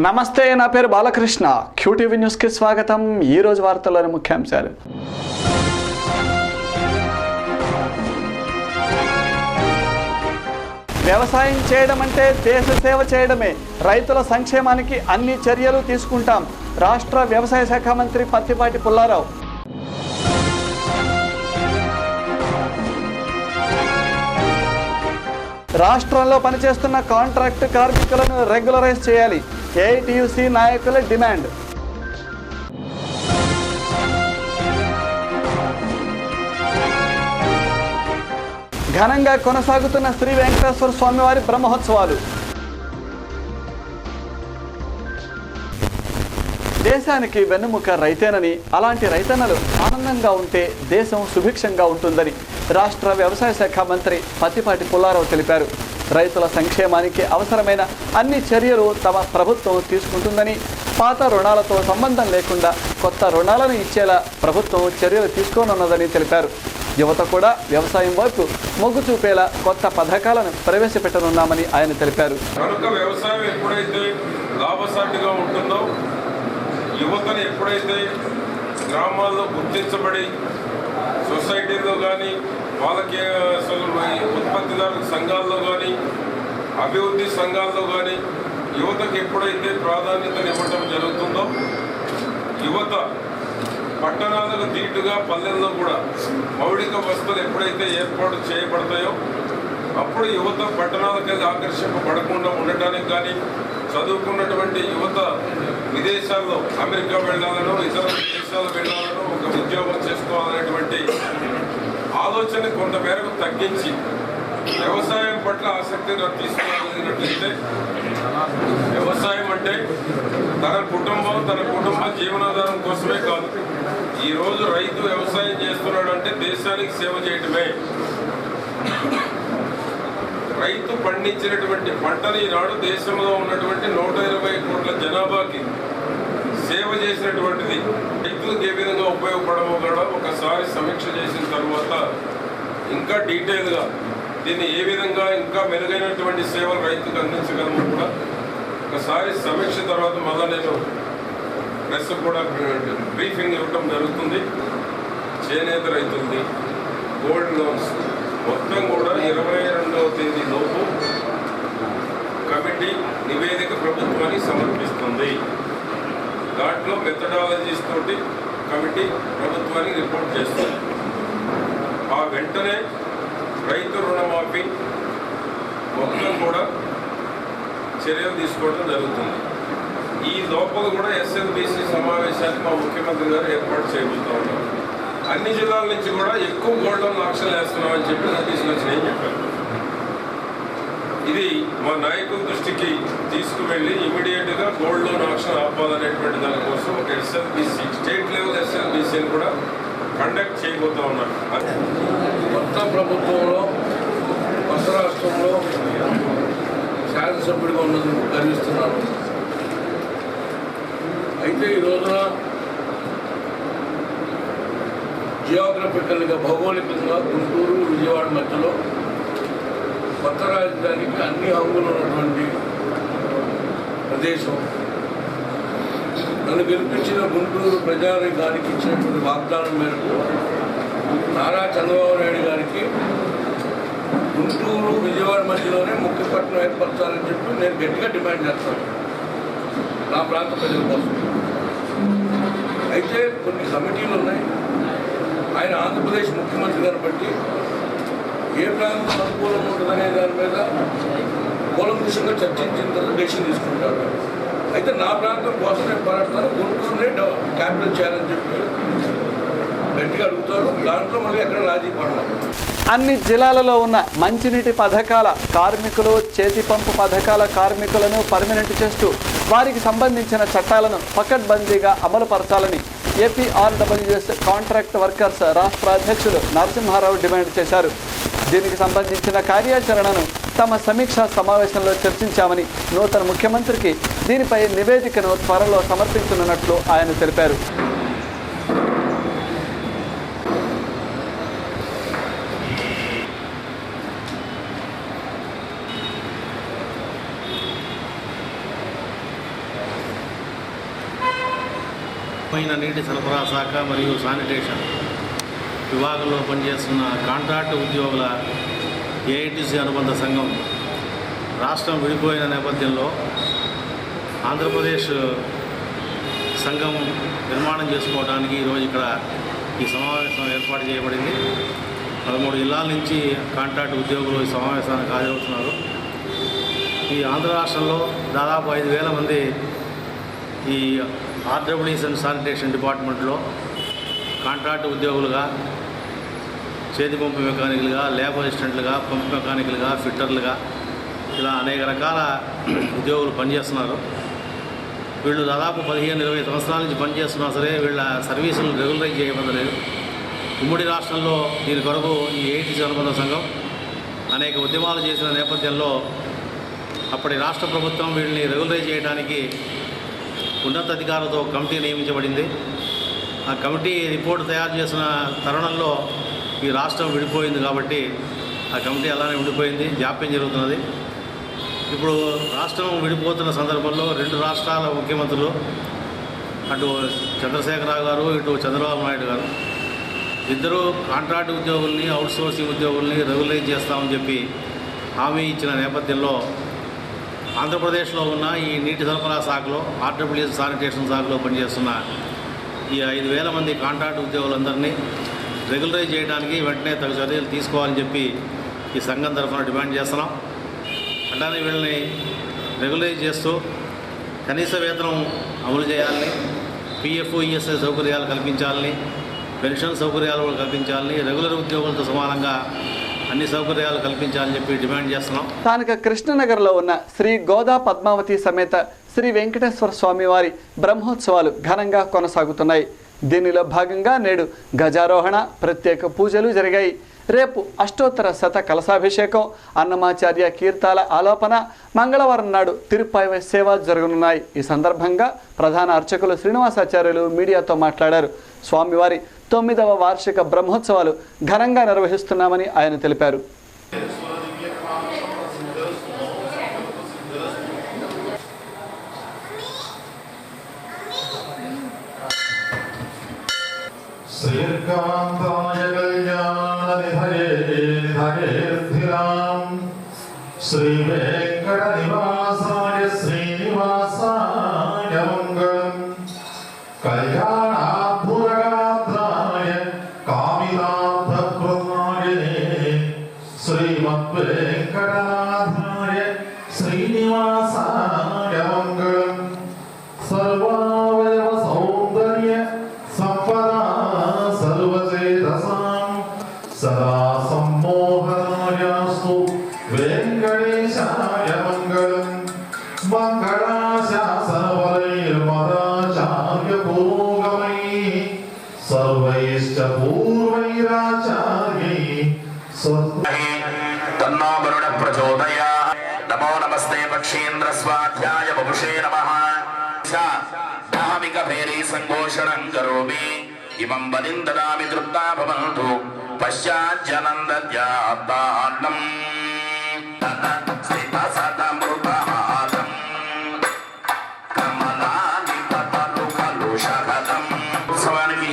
నమస్తే, నా పేరు బాలకృష్ణ. క్యూటీవీ న్యూస్కి స్వాగతం. ఈరోజు వార్తల్లోని ముఖ్యాంశాలు. వ్యవసాయం చేయడం అంటే దేశ సేవ చేయడమే. రైతుల సంక్షేమానికి అన్ని చర్యలు తీసుకుంటాం. రాష్ట్ర వ్యవసాయ శాఖ మంత్రి పత్తిపాటి పుల్లారావు. రాష్ట్రంలో పనిచేస్తున్న కాంట్రాక్ట్ కార్మికులను రెగ్యులరైజ్ చేయాలి. ఏఐటీయూసీ నాయకుల డిమాండ్. ఘనంగా కొనసాగుతున్న శ్రీ వెంకటేశ్వర స్వామివారి బ్రహ్మోత్సవాలు. దేశానికి వెన్నుముక రైతేనని, అలాంటి రైతన్నలు ఆనందంగా ఉంటే దేశం సుభిక్షంగా ఉంటుందని రాష్ట్ర వ్యవసాయ శాఖ మంత్రి పత్తిపాటి పుల్లారావు తెలిపారు. రైతుల సంక్షేమానికి అవసరమైన అన్ని చర్యలు తమ ప్రభుత్వం తీసుకుంటుందని, పాత రుణాలతో సంబంధం లేకుండా కొత్త రుణాలను ఇచ్చేలా ప్రభుత్వం చర్యలు తీసుకోనున్నదని తెలిపారు. యువత కూడా వ్యవసాయం వైపు మొగ్గు చూపేలా కొత్త పథకాలను ప్రవేశపెట్టనున్నామని ఆయన తెలిపారు. వ్యవసాయం ఎప్పుడైతే లాభసాటిగా ఉంటుందో, యువతను ఎప్పుడైతే గ్రామాల్లో గుర్తించబడి సొసైటీలో కానీ, వాళ్ళకి ఉత్పత్తిదారుల సంఘాల్లో కానీ, అభివృద్ధి సంఘాల్లో కానీ యువతకు ఎప్పుడైతే ప్రాధాన్యతను ఇవ్వటం జరుగుతుందో, యువత పట్టణాలకు దీటుగా పల్లెల్లో కూడా మౌలిక వసతులు ఎప్పుడైతే ఏర్పాటు చేయబడతాయో అప్పుడు యువత పట్టణాలకి ఆకర్షింపబడకుండా ఉండటానికి కానీ, చదువుకున్నటువంటి యువత విదేశాల్లో అమెరికా వెళ్ళాలనో ఇతర దేశాలు వెళ్ళాలనో ఒక ఉద్యోగం చేసుకోవాలనేటువంటి ఆలోచన కొంతమేరకు తగ్గించి వ్యవసాయం పట్ల ఆసక్తిగా తీసుకోవాలన్నట్లయితే, వ్యవసాయం అంటే తన కుటుంబ జీవనాధారం కోసమే కాదు. ఈరోజు రైతు వ్యవసాయం చేస్తున్నాడు అంటే దేశానికి సేవ చేయటమే. రైతు పండించినటువంటి పంటని ఈనాడు దేశంలో ఉన్నటువంటి 120 కోట్ల జనాభాకి సేవ చేసినటువంటిది. రైతులకు ఏ విధంగా ఉపయోగపడమో కూడా ఒకసారి సమీక్ష చేసిన తర్వాత ఇంకా డీటెయిల్గా దీన్ని ఏ విధంగా ఇంకా మెరుగైనటువంటి సేవలు రైతుకు అందించగలమో కూడా ఒకసారి సమీక్ష తర్వాత మళ్ళీ నేను ప్రెస్ కూడా బ్రీఫింగ్ ఇవ్వటం జరుగుతుంది. చేనేత రైతులది, గోల్డ్ లోన్స్ మొత్తం కూడా 22వ తేదీ లోపు కమిటీ నివేదిక ప్రభుత్వానికి సమర్పిస్తుంది. దాంట్లో మెథడాలజీస్ తోటి కమిటీ ప్రభుత్వానికి రిపోర్ట్ చేస్తుంది. ఆ వెంటనే రైతు రుణమాఫీ మొత్తం కూడా చర్యలు తీసుకోవడం జరుగుతుంది. ఈ లోపల కూడా ఎస్ఎల్బిసి సమావేశాన్ని మా ముఖ్యమంత్రి గారు ఏర్పాటు చేయబోతూ ఉన్నారు. అన్ని జిల్లాల నుంచి కూడా ఎక్కువ గోల్డ్ లోన్ ఆక్షన్లు వేస్తున్నామని చెప్పి నోటీసులు వచ్చినాయని చెప్పారు. ఇది మా నాయకుల దృష్టికి తీసుకువెళ్ళి ఇమీడియట్గా గోల్డ్ లోన్ ఆక్షన్ ఆపాలనేటువంటి దానికోసం ఒక ఎస్ఎల్బిసి, స్టేట్ లెవెల్ ఎస్ఎల్బిసిని కూడా కండక్ట్ చేయబోతూ ఉన్నారు. కొత్త ప్రభుత్వంలో కొత్త రాష్ట్రంలో శాసనసభ్యుడిగా ఉన్నందుకు గర్విస్తున్నాను. అయితే ఈ రోజున జియోగ్రఫికల్గా, భౌగోళికంగా గుంటూరు విజయవాడ మధ్యలో కొత్త రాజధానికి అన్ని హంగులు ఉన్నటువంటి ప్రదేశం. నన్ను గెలిపించిన గుంటూరు ప్రజానికానికి ఇచ్చినటువంటి వాగ్దానం మేరకు నారా చంద్రబాబు నాయుడు గారికి గుంటూరు విజయవాడ మధ్యలోనే ముఖ్యపట్నం ఏర్పరచాలని చెప్పి నేను గట్టిగా డిమాండ్ చేస్తాను నా ప్రాంత ప్రజల కోసం. అయితే కొన్ని కమిటీలు ఉన్నాయి. ఆయన ఆంధ్రప్రదేశ్ ముఖ్యమంత్రి గారిని బట్టి ఏ ప్రాంతం అనుకూలంగా ఉంటుందనే దాని మీద కూలంకుషంగా చర్చించిన తర్వాత డెసిషన్ తీసుకుంటారు. అయితే నా ప్రాంతం కోసం నేను పోరాడతాను, గుంటూరునే క్యాపిటల్ చేయాలని చెప్పి గట్టిగా అడుగుతారు. దాంట్లో మళ్ళీ ఎక్కడ రాజీ పడలేదు. అన్ని జిల్లాలలో ఉన్న మంచినీటి పథకాల కార్మికులు, చేతి పంపు పథకాల కార్మికులను పర్మనెంట్ చేస్తూ వారికి సంబంధించిన చట్టాలను పకడ్బందీగా అమలుపరచాలని ఏపీఆర్డబ్ల్యూఎస్ కాంట్రాక్ట్ వర్కర్స్ రాష్ట్ర అధ్యక్షులు నరసింహారావు డిమాండ్ చేశారు. దీనికి సంబంధించిన కార్యాచరణను తమ సమీక్షా సమావేశంలో చర్చించామని, నూతన ముఖ్యమంత్రికి దీనిపై నివేదికను త్వరలో సమర్పించనున్నట్లు ఆయన తెలిపారు. పోయిన నీటి సరఫరా శాఖ మరియు శానిటేషన్ విభాగంలో పనిచేస్తున్న కాంట్రాక్ట్ ఉద్యోగుల ఏఐటీసీ అనుబంధ సంఘం రాష్ట్రం విడిపోయిన నేపథ్యంలో ఆంధ్రప్రదేశ్ సంఘం నిర్మాణం చేసుకోవడానికి ఈరోజు ఇక్కడ ఈ సమావేశం ఏర్పాటు చేయబడింది. 13 జిల్లాల నుంచి కాంట్రాక్ట్ ఉద్యోగులు ఈ సమావేశానికి హాజరవుతున్నారు. ఈ ఆంధ్ర రాష్ట్రంలో దాదాపు 5,000 మంది ఈ ఆర్డబ్ల్యూఎస్ అండ్ శానిటేషన్ డిపార్ట్మెంట్లో కాంట్రాక్ట్ ఉద్యోగులుగా, చేతి పంపు మెకానికల్గా, ల్యాబ్ అసిస్టెంట్లుగా, పంపు మెకానికల్గా, ఫిట్టర్లుగా ఇలా అనేక రకాల ఉద్యోగులు పనిచేస్తున్నారు. వీళ్ళు దాదాపు 15-20 సంవత్సరాల నుంచి పనిచేస్తున్నా సరే వీళ్ళ సర్వీసులు రెగ్యులరైజ్ చేయబడలేదు. ఉమ్మడి రాష్ట్రంలో దీని కొరకు ఈ ఏఐటీసీ అనుబంధ సంఘం అనేక ఉద్యమాలు చేసిన నేపథ్యంలో అప్పటి రాష్ట్ర ప్రభుత్వం వీళ్ళని రెగ్యులరైజ్ చేయడానికి ఉన్నతాధికారులతో కమిటీ నియమించబడింది. ఆ కమిటీ రిపోర్ట్ తయారు చేసిన తరుణంలో ఈ రాష్ట్రం విడిపోయింది కాబట్టి ఆ కమిటీ అలానే ఉండిపోయింది, జాప్యం జరుగుతున్నది. ఇప్పుడు రాష్ట్రం విడిపోతున్న సందర్భంలో 2 రాష్ట్రాల ముఖ్యమంత్రులు, అటు చంద్రశేఖరరావు గారు, ఇటు చంద్రబాబు నాయుడు గారు ఇద్దరు కాంట్రాక్ట్ ఉద్యోగుల్ని, అవుట్సోర్సింగ్ ఉద్యోగుల్ని రెగ్యులరైజ్ చేస్తామని చెప్పి హామీ ఇచ్చిన నేపథ్యంలో ఆంధ్రప్రదేశ్లో ఉన్న ఈ నీటి సరఫరా శాఖలో, ఆర్డబ్ల్యూఎస్ శానిటేషన్ శాఖలో పనిచేస్తున్న ఈ 5,000 మంది కాంట్రాక్ట్ ఉద్యోగులందరినీ రెగ్యులరైజ్ చేయడానికి వెంటనే తగు చర్యలు తీసుకోవాలని చెప్పి ఈ సంఘం తరఫున డిమాండ్ చేస్తున్నాం. అట్లానే వీళ్ళని రెగ్యులరైజ్ చేస్తూ కనీస వేతనం అమలు చేయాలని, పిఎఫ్, ఈఎస్ఐ సౌకర్యాలు కల్పించాలని, పెన్షన్ సౌకర్యాలు కూడా కల్పించాలని, రెగ్యులర్ ఉద్యోగులతో సమానంగా అన్ని సౌకర్యాలు కల్పించాలని చెప్పి డిమాండ్ చేస్తున్నాం. స్థానిక కృష్ణనగర్లో ఉన్న శ్రీ గోదా పద్మావతి సమేత శ్రీ వెంకటేశ్వర స్వామి వారి బ్రహ్మోత్సవాలు ఘనంగా కొనసాగుతున్నాయి. దీనిలో భాగంగా నేడు గజారోహణ, ప్రత్యేక పూజలు జరిగాయి. రేపు అష్టోత్తర శత కలశాభిషేకం, అన్నమాచార్య కీర్తాల ఆలోపన, మంగళవారం నాడు తిరుప్పావై సేవ జరగనున్నాయి. ఈ సందర్భంగా ప్రధాన అర్చకులు శ్రీనివాసాచార్యులు మీడియాతో మాట్లాడారు. స్వామివారి 9వ వార్షిక బ్రహ్మోత్సవాలు ఘనంగా నిర్వహిస్తున్నామని ఆయన తెలిపారు. శ్రీ వెంకట నివాసాయ శ్రీనివాసాయ మంగళం. కళ్యాణాద్భుతగాత్రాయ కామితార్థప్రదాయినే శ్రీమద్వేంకటనాథాయ శ్రీనివాసాయ మంగళం. సర్వావయవ సౌందర్య సంపదా సర్వచేతసాం సదా సమ్మోహనాయాస్తు వెంకటేశాయ మంగళం. మంగళాశాసనవరైర్మదాచార్య పురోగమైః సర్వైశ్చ పూర్వైరాచార్యైః తన్నో వరుణ ప్రచోదయాత్. నమో నమస్తే పక్షేంద్ర స్వాధ్యాయ వపుషే నమః. ధామిక భేరీ సంఘోషణం కరోమి. ఇమం బలిం దదామి తృప్తా భవంతు. పశ్చాజ్జనందద్యాత్తాన్నం స్థిత సతమృతహారం కమలాని పతలు కలుషహతం. ఉత్సవానికి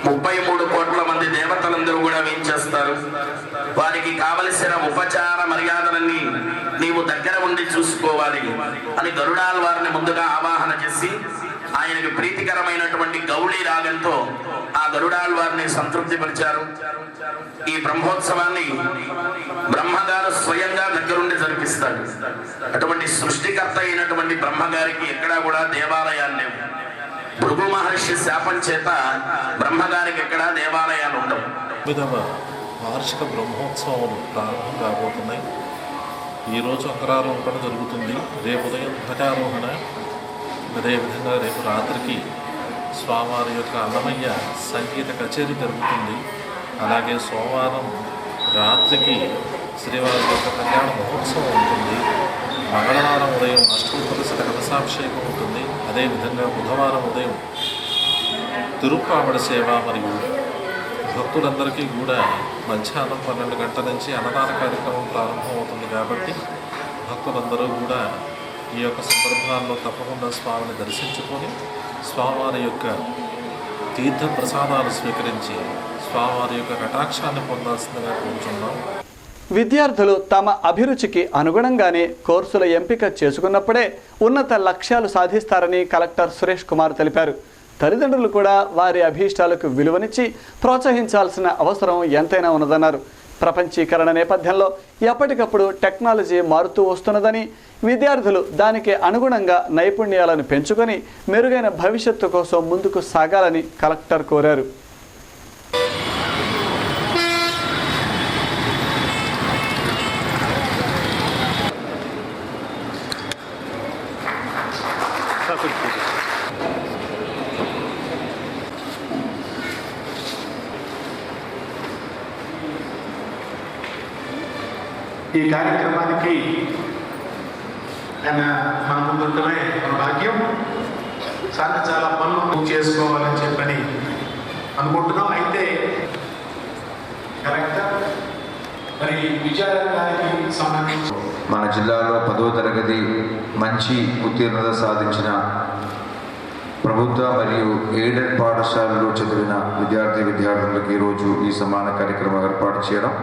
33 కోట్ల మంది దేవతలందరూ కూడా వేంచేస్తారు. వారికి కావలసిన ఉపచార మర్యాదలన్నీ నీవు దగ్గర ఉండి చూసుకోవాలి అని గరుడాల్ వారిని ముందుగా ఆవాహన చేసి ఆయనకి ప్రీతికరమైనటువంటి గౌళీ రాగంతో ఆ గరుడాల్ వారిని సంతృప్తి పరిచారు. ఈ బ్రహ్మోత్సవాన్ని బ్రహ్మగారు స్వయంగా దగ్గరుండి జరిపిస్తాడు. అటువంటి సృష్టికర్త అయినటువంటి బ్రహ్మగారికి ఎక్కడా కూడా దేవాలయాలు లేవు. భృగు మహర్షి శాపం చేత బ్రహ్మగారికి ఎక్కడా దేవాలయాలు ఉండవు. 9వ వార్షిక బ్రహ్మోత్సవాలు ప్రారంభం కాబోతున్నాయి. ఈరోజు అంకురారోహణ జరుగుతుంది. రేపు ఉదయం ధ్వజారోహణ, అదేవిధంగా రేపు రాత్రికి స్వామివారి యొక్క అన్నమయ్య సంగీత కచేరీ జరుగుతుంది. అలాగే సోమవారం రాత్రికి శ్రీవారి యొక్క కళ్యాణ మహోత్సవం ఉంటుంది. మంగళవారం ఉదయం అష్టోత్తర శత కలశాభిషేకం ఉంటుంది. అదేవిధంగా బుధవారం ఉదయం తిరుప్పావడ సేవ మరియు భక్తులందరికీ కూడా మధ్యాహ్నం 12 గంటల నుంచి అన్నదాన కార్యక్రమం ప్రారంభమవుతుంది. కాబట్టి భక్తులందరూ కూడా ఈ యొక్క సందర్భాల్లో తప్పకుండా స్వామిని దర్శించుకొని స్వామివారి యొక్క తీర్థ ప్రసాదాలు స్వీకరించి స్వామివారి యొక్క కటాక్షాన్ని పొందాల్సిందిగా కోరుచున్నాం. విద్యార్థులు తమ అభిరుచికి అనుగుణంగానే కోర్సుల ఎంపిక చేసుకున్నప్పుడే ఉన్నత లక్ష్యాలు సాధిస్తారని కలెక్టర్ సురేష్ కుమార్ తెలిపారు. తల్లిదండ్రులు కూడా వారి అభీష్టాలకు విలువనిచ్చి ప్రోత్సహించాల్సిన అవసరం ఎంతైనా ఉన్నదన్నారు. ప్రపంచీకరణ నేపథ్యంలో ఎప్పటికప్పుడు టెక్నాలజీ మారుతూ వస్తున్నదని, విద్యార్థులు దానికి అనుగుణంగా నైపుణ్యాలను పెంచుకొని మెరుగైన భవిష్యత్తు కోసం ముందుకు సాగాలని కలెక్టర్ కోరారు. ఈ కార్యక్రమానికి ఆయన మన ముందుంటమే మన భాగ్యం. చాలా పనులు చేసుకోవాలని చెప్పని అనుకుంటున్నాం. అయితే కరెక్ట్ మరి విద్యారంగానికి సంబంధించి మన జిల్లాలో 10వ తరగతి మంచి ఉత్తీర్ణత సాధించిన ప్రభుత్వ మరియు ఎయిడెడ్ పాఠశాలలో చదివిన విద్యార్థులకు ఈరోజు ఈ సమాన కార్యక్రమం ఏర్పాటు చేయడం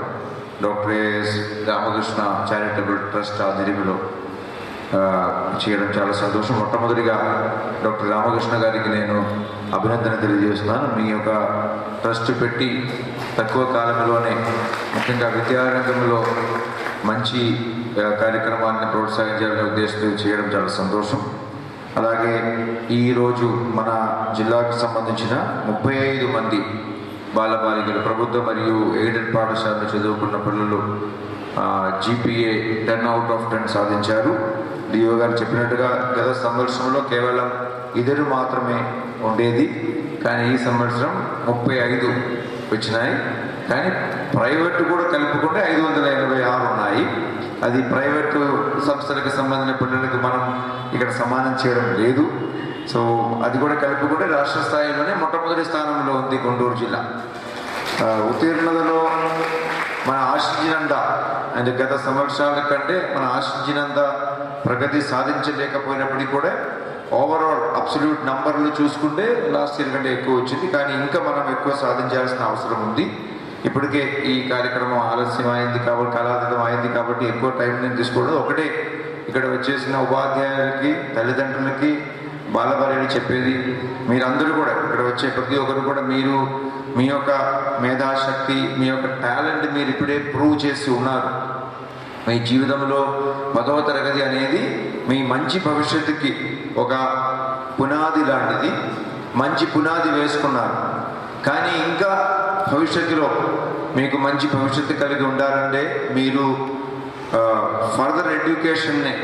doctor AS Ramakrishna charitable trust ఆధ్వర్యంలో చేయడం చాలా సంతోషం. మొట్టమొదటిగా డాక్టర్ రామకృష్ణ గారికి నేను అభినందన తెలియజేస్తున్నాను. మీ యొక్క ట్రస్ట్ పెట్టి తక్కువ కాలంలోనే ముఖ్యంగా విద్యారంగంలో మంచి కార్యక్రమాన్ని ప్రోత్సహించాలనే ఉద్దేశంతో చేయడం చాలా సంతోషం. అలాగే ఈరోజు మన జిల్లాకు సంబంధించిన 35 మంది బాలబాలికలు ప్రభుత్వ మరియు ఎయిడెడ్ పాఠశాలలో చదువుకున్న పిల్లలు GPA 10/10 సాధించారు. డిఓ గారు చెప్పినట్టుగా గత సంవత్సరంలో కేవలం 2 మాత్రమే ఉండేది, కానీ ఈ సంవత్సరం 35 వచ్చినాయి. కానీ ప్రైవేట్ కూడా కలుపుకుంటే 586 ఉన్నాయి. అది ప్రైవేటు సంస్థలకు సంబంధించిన పిల్లలకు మనం ఇక్కడ సమానం చేయడం లేదు. సో అది కూడా కలుపుకుంటే రాష్ట్ర స్థాయిలోనే మొట్టమొదటి స్థానంలో ఉంది గుంటూరు జిల్లా. ఉత్తీర్ణతలో మన ఆశించినంత అంటే గత సంవత్సరాల కంటే మన ఆశించినంత ప్రగతి సాధించలేకపోయినప్పటికీ కూడా ఓవరాల్ అబ్సల్యూట్ నంబర్లు చూసుకుంటే లాస్ట్ ఇయర్ కంటే ఎక్కువ వచ్చింది. కానీ ఇంకా మనం ఎక్కువ సాధించాల్సిన అవసరం ఉంది. ఇప్పటికే ఈ కార్యక్రమం ఆలస్యం అయింది కాబట్టి, కాలాతీతం అయింది కాబట్టి ఎక్కువ టైం నేను తీసుకోవడం. ఒకటే ఇక్కడ వచ్చేసిన ఉపాధ్యాయులకి, తల్లిదండ్రులకి, బాలబాలికలు చెప్పేది, మీరందరూ కూడా ఇక్కడ వచ్చే ప్రతి ఒక్కరు కూడా మీరు మీ యొక్క మేధాశక్తి, మీ యొక్క టాలెంట్ మీరు ఇప్పుడే ప్రూవ్ చేసి ఉన్నారు. మీ జీవితంలో 10వ తరగతి అనేది మీ మంచి భవిష్యత్తుకి ఒక పునాది లాంటిది. మంచి పునాది వేసుకున్నారు. కానీ ఇంకా భవిష్యత్తులో మీకు మంచి భవిష్యత్తు కలిగి ఉండాలంటే మీరు ఫర్దర్ ఎడ్యుకేషన్ని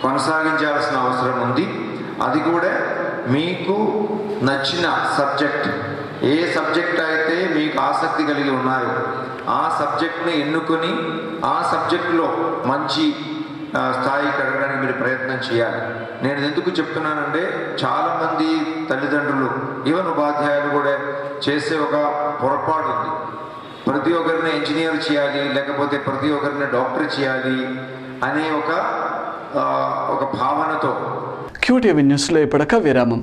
కొనసాగించాల్సిన అవసరం ఉంది. అది కూడా మీకు నచ్చిన సబ్జెక్ట్, ఏ సబ్జెక్ట్ అయితే మీకు ఆసక్తి కలిగి ఉన్నారో ఆ సబ్జెక్ట్ని ఎన్నుకొని ఆ సబ్జెక్టులో మంచి స్థాయికి ఎదగడానికి మీరు ప్రయత్నం చేయాలి. నేను ఎందుకు చెప్తున్నానంటే చాలామంది తల్లిదండ్రులు, ఈవెన్ ఉపాధ్యాయులు కూడా చేసే ఒక పొరపాటు ఉంది. ప్రతి ఒక్కరిని ఇంజనీర్ చేయాలి, లేకపోతే ప్రతి ఒక్కరిని డాక్టర్ చేయాలి అనే ఒక భావనతో. QTV న్యూస్లో ఇప్పటిక విరామం.